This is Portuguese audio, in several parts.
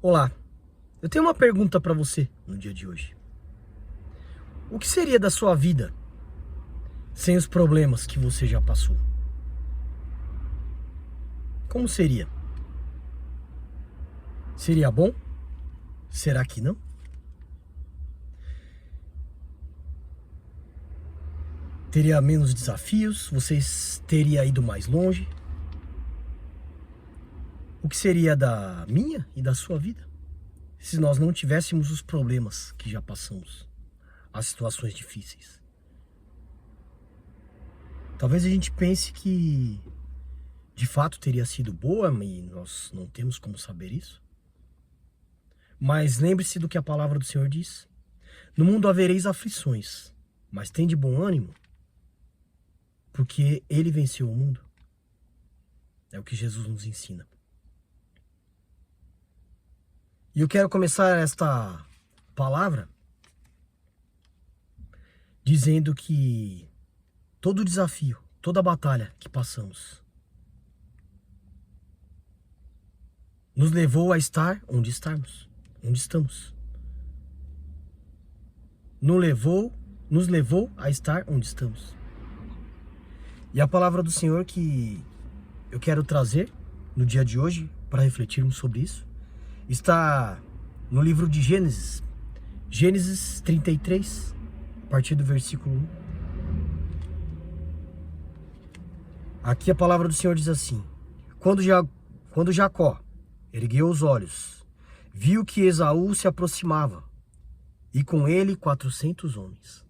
Olá, eu tenho uma pergunta para você no dia de hoje. O que seria da sua vida sem os problemas que você já passou? Como seria? Seria bom? Será que não? Teria menos desafios? Você teria ido mais longe? O que seria da minha e da sua vida se nós não tivéssemos os problemas que já passamos, as situações difíceis? Talvez a gente pense que de fato teria sido boa e nós não temos como saber isso. Mas lembre-se do que a palavra do Senhor diz: no mundo havereis aflições, mas tende bom ânimo, porque Ele venceu o mundo. É o que Jesus nos ensina. E eu quero começar esta palavra dizendo que todo desafio, toda batalha que passamos nos levou a estar onde estamos. Nos levou a estar onde estamos. E a palavra do Senhor que eu quero trazer no dia de hoje para refletirmos sobre isso está no livro de Gênesis, Gênesis 33, a partir do versículo 1. Aqui a palavra do Senhor diz assim: Quando Jacó ergueu os olhos, viu que Esaú se aproximava, e com ele 400 homens.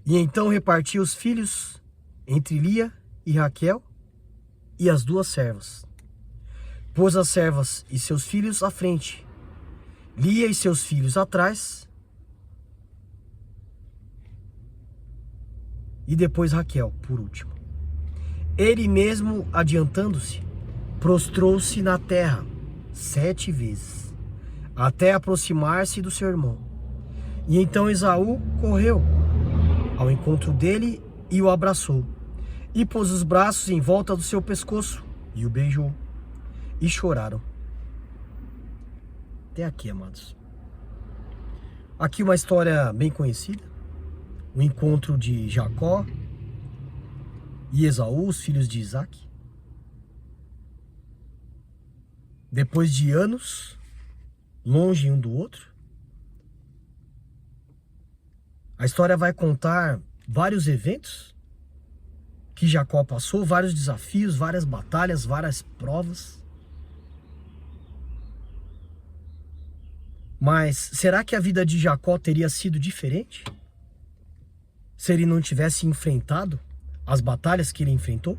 E então repartiu os filhos entre Lia e Raquel e as duas servas. Pôs as servas e seus filhos à frente, Lia e seus filhos atrás, e depois Raquel por último. Ele mesmo, adiantando-se, prostrou-se na terra 7 vezes, até aproximar-se do seu irmão. E então Esaú correu ao encontro dele e o abraçou, e pôs os braços em volta do seu pescoço, e o beijou, e choraram. Até aqui, amados. Aqui uma história bem conhecida, o encontro de Jacó e Esaú, os filhos de Isaac. Depois de anos, longe um do outro, a história vai contar vários eventos que Jacó passou, vários desafios, várias batalhas, várias provas. Mas será que a vida de Jacó teria sido diferente se ele não tivesse enfrentado as batalhas que ele enfrentou?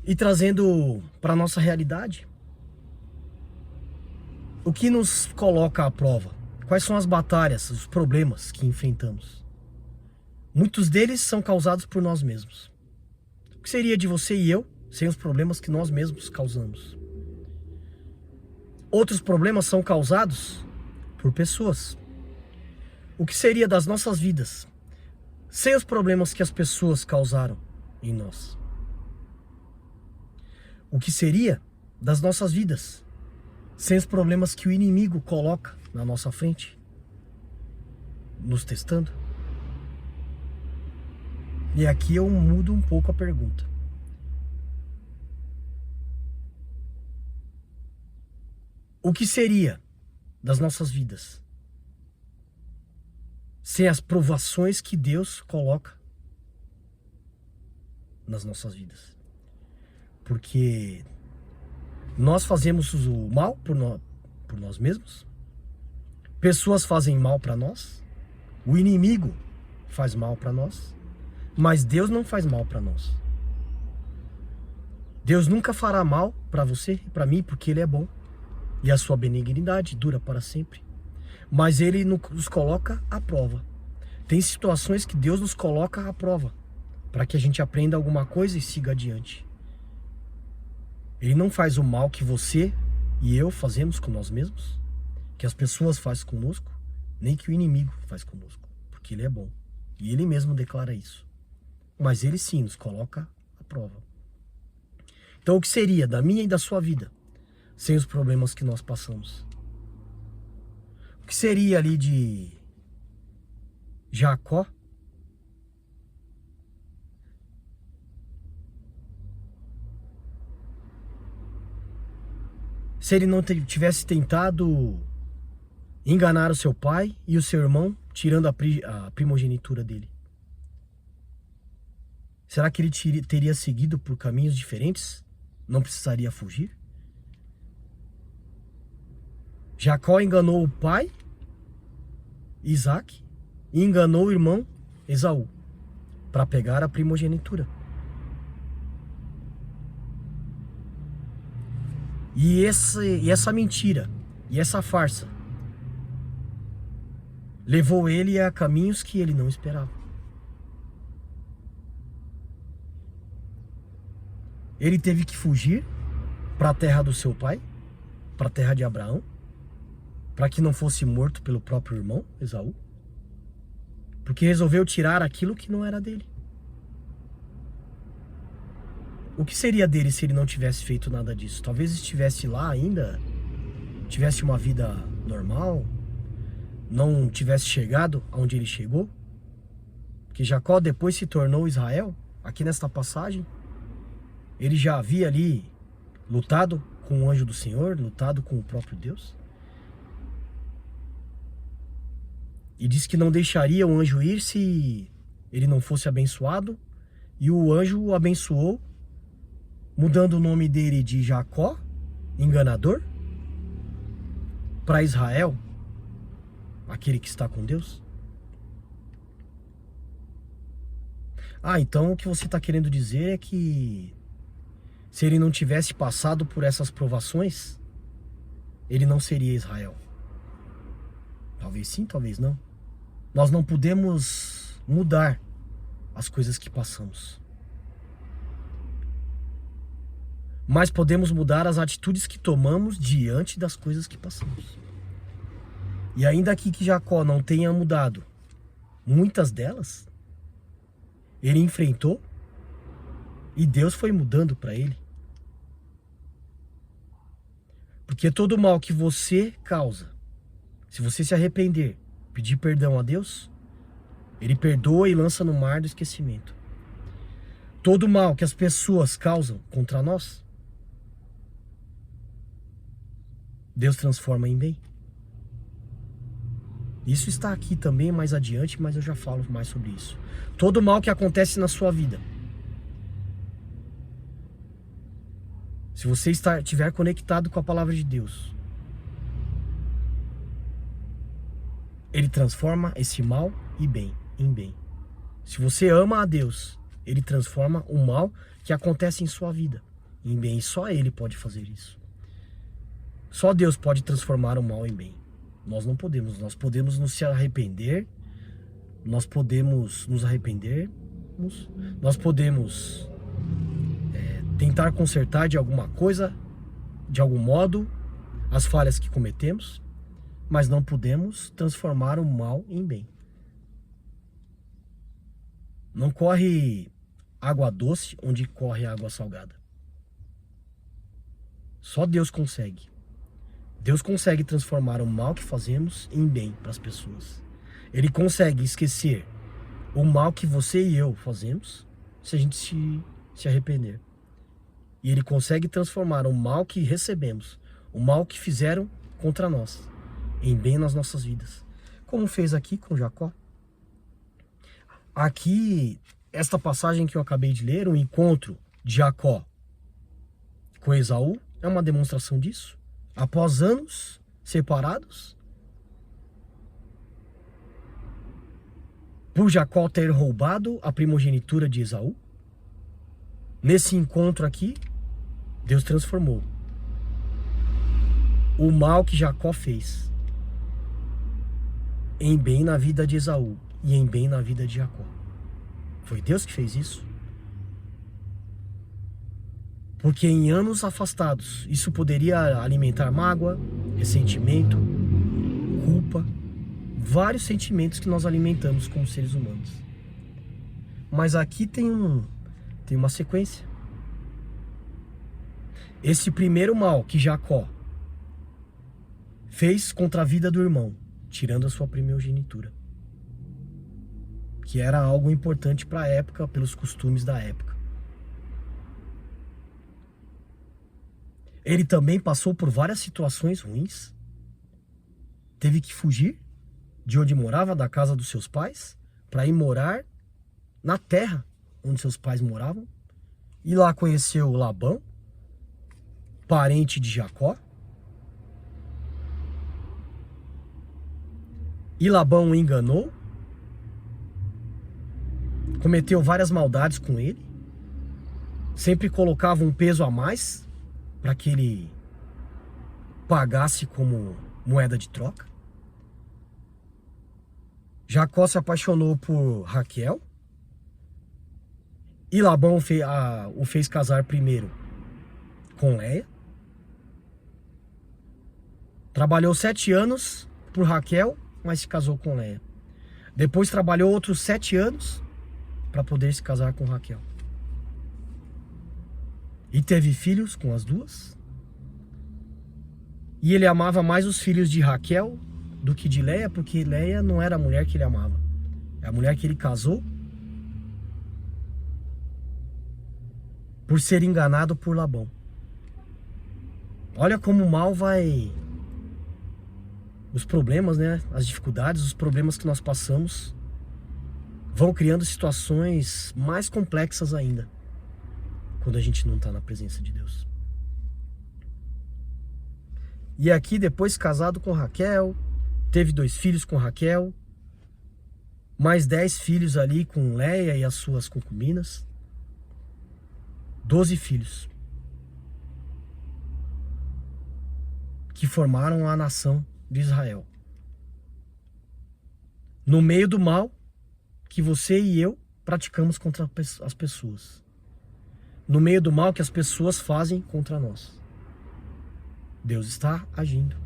E trazendo para a nossa realidade, o que nos coloca à prova? Quais são as batalhas, os problemas que enfrentamos? Muitos deles são causados por nós mesmos. O que seria de você e eu sem os problemas que nós mesmos causamos? Outros problemas são causados por pessoas. O que seria das nossas vidas sem os problemas que as pessoas causaram em nós? O que seria das nossas vidas sem os problemas que o inimigo coloca na nossa frente, nos testando? E aqui eu mudo um pouco a pergunta. O que seria das nossas vidas sem as provações que Deus coloca nas nossas vidas? Porque nós fazemos o mal por nós mesmos, pessoas fazem mal para nós, o inimigo faz mal para nós, mas Deus não faz mal para nós. Deus nunca fará mal para você e para mim, porque Ele é bom e a sua benignidade dura para sempre. Mas Ele nos coloca à prova. Tem situações que Deus nos coloca à prova para que a gente aprenda alguma coisa e siga adiante. Ele não faz o mal que você e eu fazemos com nós mesmos, que as pessoas fazem conosco, nem que o inimigo faz conosco, porque Ele é bom. E Ele mesmo declara isso. mas ele sim nos coloca à prova. Então o que seria da minha e da sua vida sem os problemas que nós passamos? O que seria ali de Jacó se ele não tivesse tentado enganar o seu pai e o seu irmão, tirando a primogenitura dele? Será que ele teria seguido por caminhos diferentes? Não precisaria fugir? Jacó enganou o pai, Isaac, e enganou o irmão, Esaú, para pegar a primogenitura. E essa mentira, e essa farsa, levou ele a caminhos que ele não esperava. Ele teve que fugir para a terra do seu pai, para a terra de Abraão, para que não fosse morto pelo próprio irmão, Esaú, porque resolveu tirar aquilo que não era dele. O que seria dele se ele não tivesse feito nada disso? Talvez estivesse lá ainda, tivesse uma vida normal, não tivesse chegado aonde ele chegou. Porque Jacó depois se tornou Israel. Aqui nesta passagem, ele já havia ali lutado com o anjo do Senhor, lutado com o próprio Deus. E disse que não deixaria o anjo ir se ele não fosse abençoado. E o anjo o abençoou, mudando o nome dele de Jacó, enganador, para Israel, aquele que está com Deus. Então o que você está querendo dizer é que se ele não tivesse passado por essas provações, ele não seria Israel. Talvez sim, talvez não. Nós não podemos mudar as coisas que passamos, mas podemos mudar as atitudes que tomamos diante das coisas que passamos. E ainda aqui que Jacó não tenha mudado muitas delas, ele enfrentou e Deus foi mudando para ele. Porque todo mal que você causa, se você se arrepender, pedir perdão a Deus, ele perdoa e lança no mar do esquecimento. Todo mal que as pessoas causam contra nós, Deus transforma em bem. Isso está aqui também mais adiante, mas eu já falo mais sobre isso. Todo mal que acontece na sua vida, se você estiver conectado com a palavra de Deus, ele transforma esse mal em bem. Se você ama a Deus, ele transforma o mal que acontece em sua vida em bem. E só ele pode fazer isso. Só Deus pode transformar o mal em bem. Nós não podemos. Nós podemos nos arrepender. Nós podemos nos arrepender. Nós podemos tentar consertar de alguma coisa, de algum modo, as falhas que cometemos, mas não podemos transformar o mal em bem. Não corre água doce onde corre água salgada. Só Deus consegue. Deus consegue transformar o mal que fazemos em bem para as pessoas. Ele consegue esquecer o mal que você e eu fazemos se a gente se arrepender. E ele consegue transformar o mal que recebemos, o mal que fizeram contra nós, em bem nas nossas vidas. Como fez aqui com Jacó. Aqui, esta passagem que eu acabei de ler, o encontro de Jacó com Esaú, é uma demonstração disso. Após anos separados, por Jacó ter roubado a primogenitura de Esaú, nesse encontro aqui, Deus transformou o mal que Jacó fez em bem na vida de Esaú e em bem na vida de Jacó. Foi Deus que fez isso. Porque em anos afastados, isso poderia alimentar mágoa, ressentimento, culpa, vários sentimentos que nós alimentamos como seres humanos. Mas aqui tem uma sequência. Esse primeiro mal que Jacó fez contra a vida do irmão, tirando a sua primogenitura, que era algo importante para a época, pelos costumes da época. Ele também passou por várias situações ruins. Teve que fugir de onde morava, da casa dos seus pais, para ir morar na terra onde seus pais moravam. E lá conheceu Labão, parente de Jacó. E Labão o enganou, cometeu várias maldades com ele, sempre colocava um peso a mais para que ele pagasse como moeda de troca. Jacó se apaixonou por Raquel e Labão o fez casar primeiro com Léia. Trabalhou 7 anos por Raquel, mas se casou com Léia. Depois trabalhou outros 7 anos para poder se casar com Raquel. E teve filhos com as duas. E ele amava mais os filhos de Raquel do que de Léia, porque Léia não era a mulher que ele amava. É a mulher que ele casou por ser enganado por Labão. Olha como o mal vai... Os problemas, né? As dificuldades, os problemas que nós passamos vão criando situações mais complexas ainda quando a gente não está na presença de Deus. E aqui, depois casado com Raquel, teve 2 filhos com Raquel, mais 10 filhos ali com Léia e as suas concubinas. 12 filhos que formaram a nação de Israel. No meio do mal que você e eu praticamos contra as pessoas. No meio do mal que as pessoas fazem contra nós. Deus está agindo.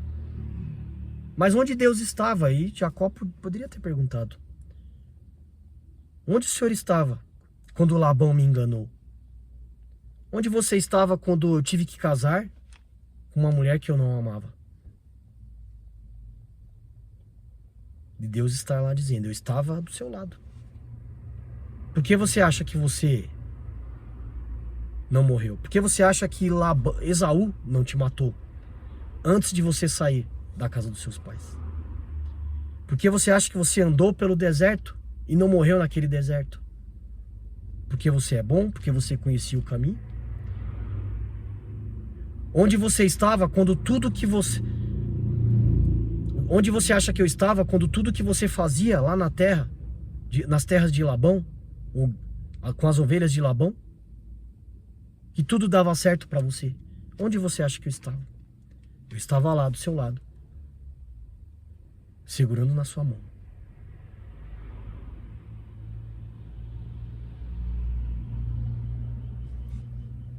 Mas onde Deus estava aí? Jacó poderia ter perguntado. Onde o Senhor estava quando Labão me enganou? Onde você estava quando eu tive que casar com uma mulher que eu não amava? E Deus está lá dizendo, eu estava do seu lado. Por que você acha que você não morreu? Por que você acha que Esaú não te matou antes de você sair da casa dos seus pais? Por que você acha que você andou pelo deserto e não morreu naquele deserto? Porque você é bom? Porque você conhecia o caminho? Onde você estava quando tudo que você... Onde você acha que eu estava quando tudo que você fazia lá na terra, nas terras de Labão, com as ovelhas de Labão, que tudo dava certo para você? Onde você acha que eu estava? Eu estava lá do seu lado, segurando na sua mão.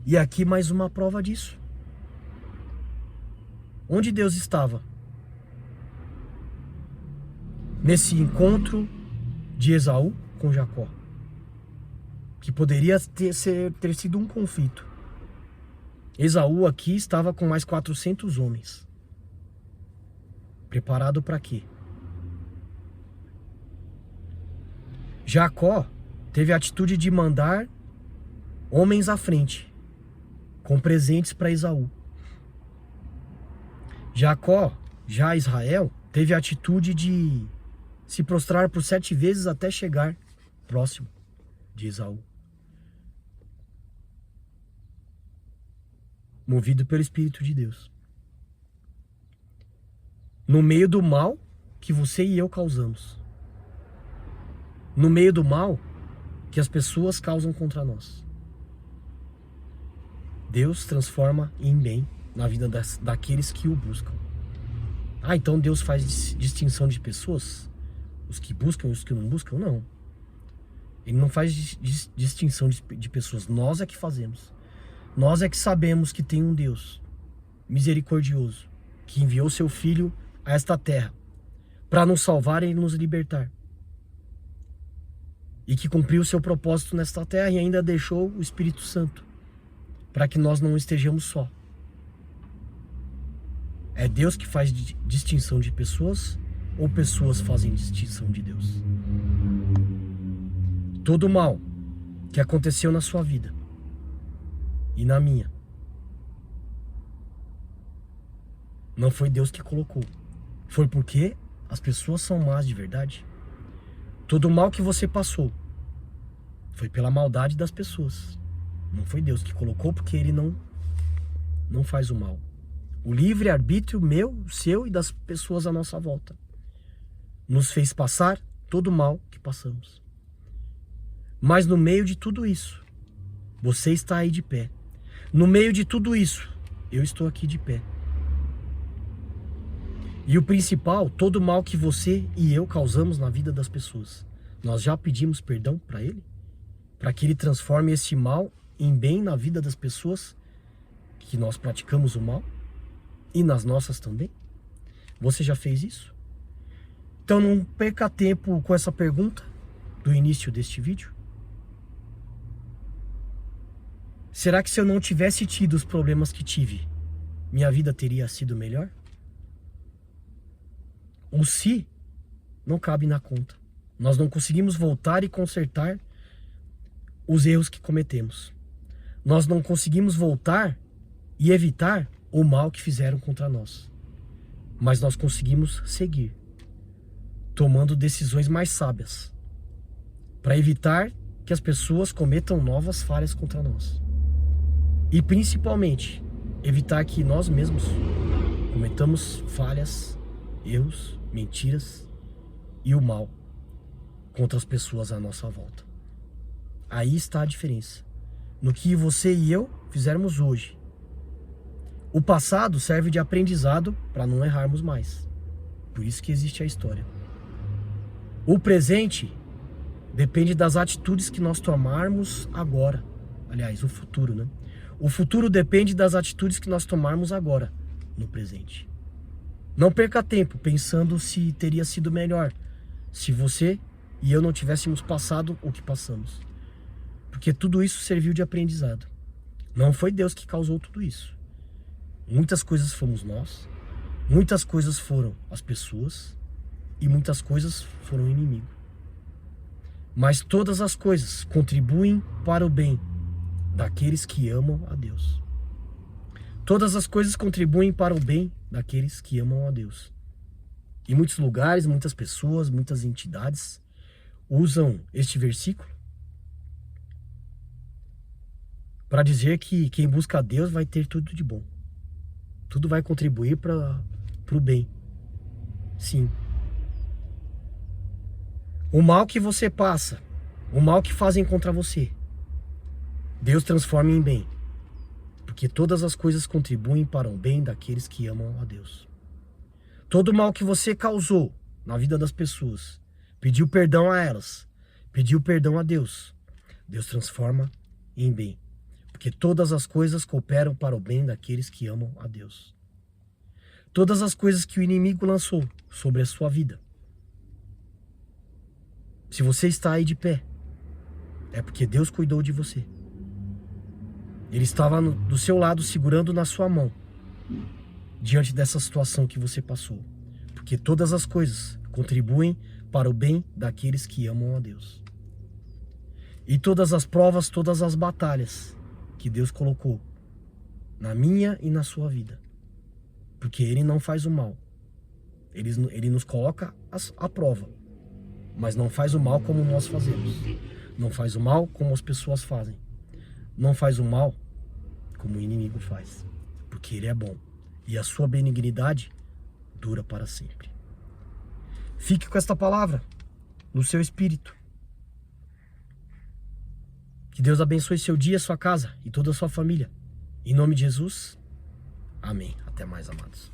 E aqui mais uma prova disso. Onde Deus estava? Nesse encontro de Esaú com Jacó, que poderia ter sido um conflito. Esaú aqui estava com mais 400 homens. Preparado para quê? Jacó teve a atitude de mandar homens à frente, com presentes para Esaú. Jacó, já Israel, teve a atitude de se prostrar por 7 vezes até chegar próximo de Esaú. Movido pelo Espírito de Deus. No meio do mal que você e eu causamos. No meio do mal que as pessoas causam contra nós. Deus transforma em bem na vida daqueles que o buscam. Ah, então Deus faz distinção de pessoas? Os que buscam e os que não buscam? Não. Ele não faz distinção de pessoas. Nós é que fazemos. Nós é que sabemos que tem um Deus misericordioso, que enviou seu Filho a esta terra para nos salvar e nos libertar. e que cumpriu o seu propósito nesta terra e ainda deixou o Espírito Santo para que nós não estejamos só. É Deus que faz distinção de pessoas ou pessoas fazem distinção de Deus? Todo o mal que aconteceu na sua vida e na minha, não foi Deus que colocou. Foi porque as pessoas são más de verdade. Todo o mal que você passou foi pela maldade das pessoas. Não foi Deus que colocou, porque Ele não faz o mal. O livre-arbítrio meu, seu e das pessoas à nossa volta nos fez passar todo o mal que passamos. Mas no meio de tudo isso, você está aí de pé. No meio de tudo isso, eu estou aqui de pé. E o principal, todo o mal que você e eu causamos na vida das pessoas, nós já pedimos perdão para Ele? Para que Ele transforme esse mal em bem na vida das pessoas que nós praticamos o mal? E nas nossas também? Você já fez isso? Então não perca tempo com essa pergunta do início deste vídeo. Será que se eu não tivesse tido os problemas que tive, minha vida teria sido melhor? O se não cabe na conta. Nós não conseguimos voltar e consertar os erros que cometemos. Nós não conseguimos voltar e evitar o mal que fizeram contra nós. Mas nós conseguimos seguir, tomando decisões mais sábias, para evitar que as pessoas cometam novas falhas contra nós. E principalmente, evitar que nós mesmos cometamos falhas, erros, mentiras e o mal contra as pessoas à nossa volta. Aí está a diferença. No que você e eu fizermos hoje. O passado serve de aprendizado para não errarmos mais. Por isso que existe a história. O presente depende das atitudes que nós tomarmos agora. Aliás, o futuro, né? O futuro depende das atitudes que nós tomarmos agora, no presente. Não perca tempo pensando se teria sido melhor se você e eu não tivéssemos passado o que passamos. Porque tudo isso serviu de aprendizado. Não foi Deus que causou tudo isso. Muitas coisas fomos nós, muitas coisas foram as pessoas e muitas coisas foram o inimigo. Mas todas as coisas contribuem para o bem daqueles que amam a Deus. Todas as coisas contribuem para o bem daqueles que amam a Deus. Em muitos lugares, muitas pessoas, muitas entidades usam este versículo para dizer que quem busca a Deus vai ter tudo de bom. Tudo vai contribuir para o bem. Sim. O mal que você passa, o mal que fazem contra você, Deus transforma em bem. Porque todas as coisas contribuem para o bem daqueles que amam a Deus. Todo o mal que você causou na vida das pessoas, pediu perdão a elas, pediu perdão a Deus, Deus transforma em bem. Porque todas as coisas cooperam para o bem daqueles que amam a Deus. Todas as coisas que o inimigo lançou sobre a sua vida. Se você está aí de pé, é porque Deus cuidou de você. Ele estava do seu lado, segurando na sua mão, diante dessa situação que você passou. Porque todas as coisas contribuem para o bem daqueles que amam a Deus. E todas as provas, todas as batalhas que Deus colocou na minha e na sua vida. Porque Ele não faz o mal. Ele nos coloca à prova. Mas não faz o mal como nós fazemos. Não faz o mal como as pessoas fazem. Não faz o mal como o inimigo faz. Porque Ele é bom. E a sua benignidade dura para sempre. Fique com esta palavra no seu espírito. Que Deus abençoe seu dia, sua casa e toda a sua família. Em nome de Jesus, amém. Até mais, amados.